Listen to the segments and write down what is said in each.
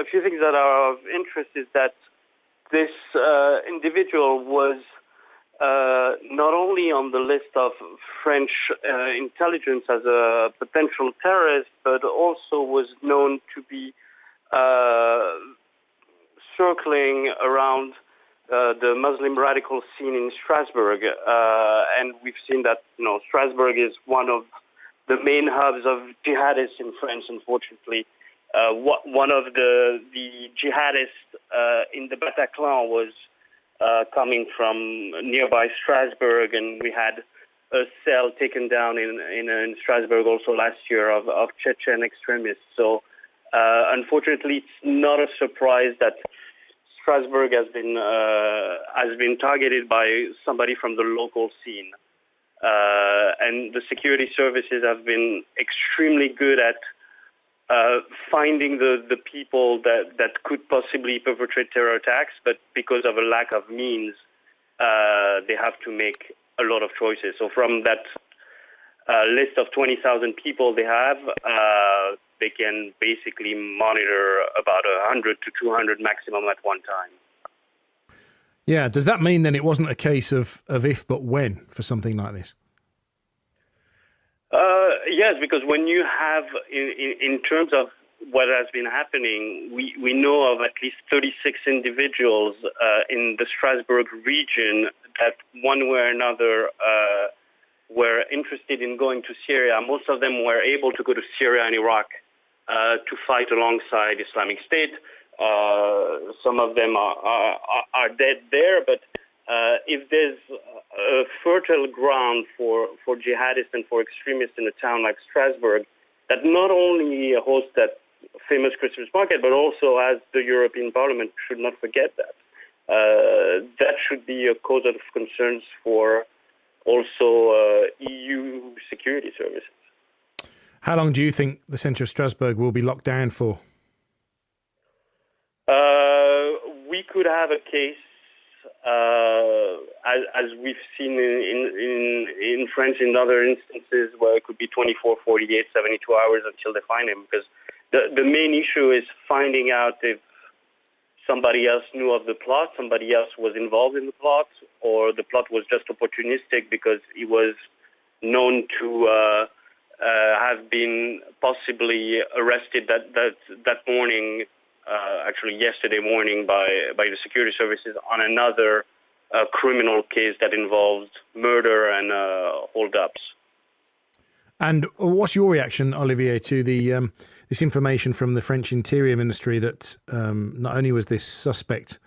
a few things that are of interest is that this individual was not only on the list of French intelligence as a potential terrorist, but also was known to be circling around the Muslim radical scene in Strasbourg. And we've seen that, Strasbourg is one of the main hubs of jihadists in France, unfortunately. One of the jihadists in the Bataclan was coming from nearby Strasbourg, and we had a cell taken down in Strasbourg also last year of Chechen extremists. So unfortunately, it's not a surprise that Strasbourg has been targeted by somebody from the local scene. And the security services have been extremely good at finding the people that could possibly perpetrate terror attacks, but because of a lack of means, they have to make a lot of choices. So from that list of 20,000 people they have, they can basically monitor about 100 to 200 maximum at one time. Yeah, does that mean then it wasn't a case of if but when for something like this? Yes, because when you have, in terms of what has been happening, we know of at least 36 individuals in the Strasbourg region that one way or another were interested in going to Syria. Most of them were able to go to Syria and Iraq to fight alongside Islamic State. Some of them are dead there, but if there's a fertile ground for jihadists and for extremists in a town like Strasbourg, that not only hosts that famous Christmas market, but also has the European Parliament, should not forget that. That should be a cause of concerns for also EU security services. How long do you think the centre of Strasbourg will be locked down for? We could have a case, as we've seen in France in other instances, where it could be 24, 48, 72 hours until they find him. Because the main issue is finding out if somebody else knew of the plot, somebody else was involved in the plot, or the plot was just opportunistic because he was known to have been possibly arrested that morning, actually yesterday morning, by the security services on another criminal case that involved murder and hold-ups. And what's your reaction, Olivier, to the this information from the French Interior Ministry that not only was this suspect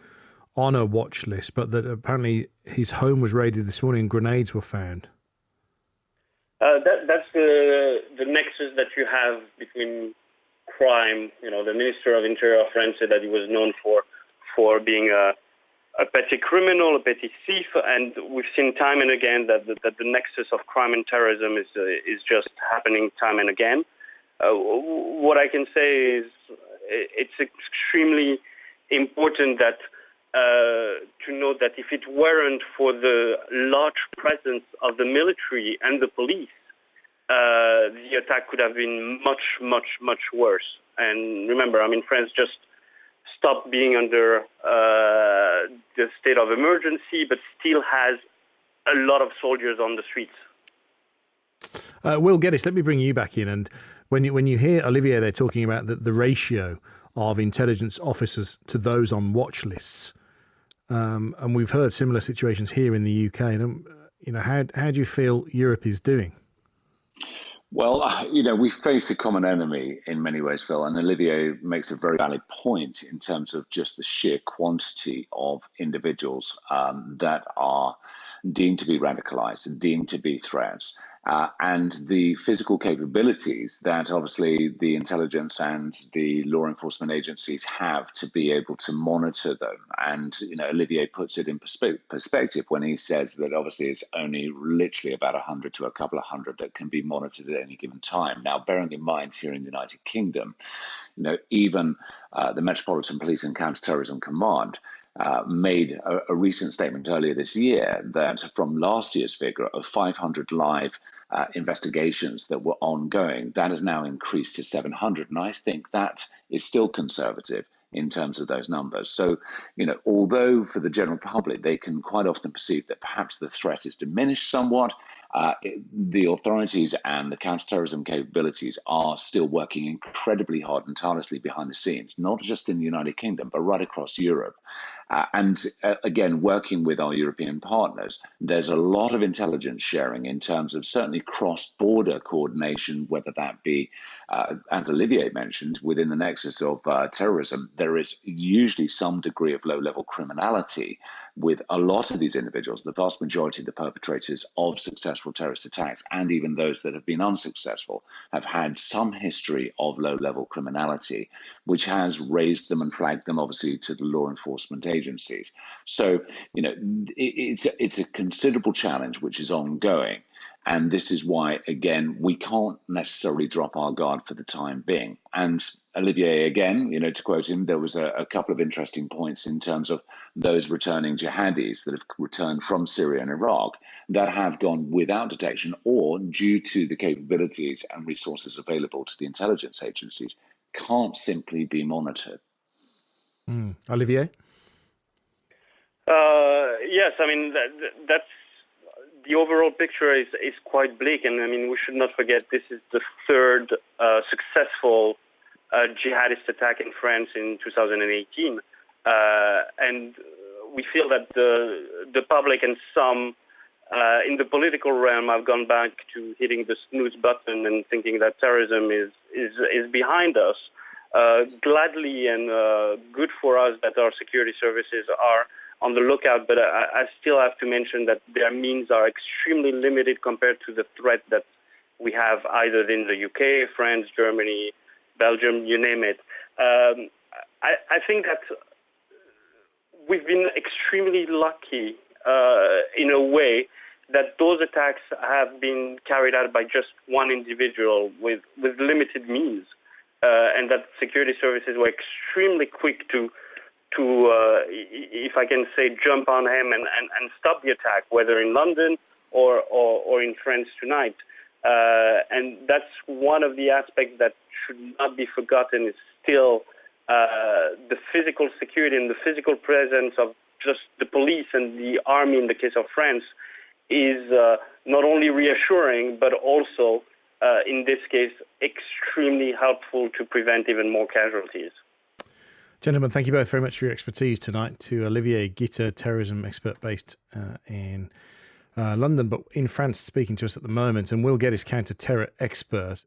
on a watch list, but that apparently his home was raided this morning and grenades were found? That's the nexus that you have between crime. The Minister of Interior of France said that he was known for being a petty criminal, a petty thief, and we've seen time and again that the nexus of crime and terrorism is just happening time and again. What I can say is it's extremely important that to note that if it weren't for the large presence of the military and the police, the attack could have been much, much, much worse. And remember, France just stopped being under the state of emergency, but still has a lot of soldiers on the streets. Will Geddes, let me bring you back in. And when you hear Olivier, they're talking about the ratio of intelligence officers to those on watch lists. And we've heard similar situations here in the UK. And, how do you feel Europe is doing? Well, we face a common enemy in many ways, Phil, and Olivier makes a very valid point in terms of just the sheer quantity of individuals that are deemed to be radicalized and deemed to be threats. And the physical capabilities that obviously the intelligence and the law enforcement agencies have to be able to monitor them. And, Olivier puts it in perspective when he says that obviously it's only literally about 100 to a couple of hundred that can be monitored at any given time. Now, bearing in mind here in the United Kingdom, even the Metropolitan Police and Counterterrorism Command made a recent statement earlier this year that from last year's figure of 500 live investigations that were ongoing. That has now increased to 700. And I think that is still conservative in terms of those numbers. So, although for the general public, they can quite often perceive that perhaps the threat is diminished somewhat, the authorities and the counterterrorism capabilities are still working incredibly hard and tirelessly behind the scenes, not just in the United Kingdom, but right across Europe. Again, working with our European partners, there's a lot of intelligence sharing in terms of certainly cross-border coordination, whether that be, as Olivier mentioned, within the nexus of terrorism, there is usually some degree of low-level criminality with a lot of these individuals, the vast majority of the perpetrators of successful terrorist attacks, and even those that have been unsuccessful, have had some history of low-level criminality, which has raised them and flagged them, obviously, to the law enforcement agencies. So, it's a considerable challenge which is ongoing. And this is why, again, we can't necessarily drop our guard for the time being. And Olivier, again, to quote him, there was a couple of interesting points in terms of those returning jihadis that have returned from Syria and Iraq that have gone without detection or due to the capabilities and resources available to the intelligence agencies can't simply be monitored. Olivier? Yes, I mean, that's the overall picture is quite bleak. And I mean, we should not forget this is the third successful jihadist attack in France in 2018. And we feel that the public and some in the political realm have gone back to hitting the snooze button and thinking that terrorism is behind us. Gladly and good for us that our security services are on the lookout, but I still have to mention that their means are extremely limited compared to the threat that we have either in the UK, France, Germany, Belgium, you name it. I think that we've been extremely lucky in a way that those attacks have been carried out by just one individual with limited means, and that security services were extremely quick to if I can say, jump on him and stop the attack, whether in London or in France tonight. And that's one of the aspects that should not be forgotten is still the physical security and the physical presence of just the police and the army in the case of France is not only reassuring, but also, in this case, extremely helpful to prevent even more casualties. Gentlemen, thank you both very much for your expertise tonight. To Olivier Guitta, terrorism expert based in London, but in France, speaking to us at the moment, and Will Geddes, counter-terror expert.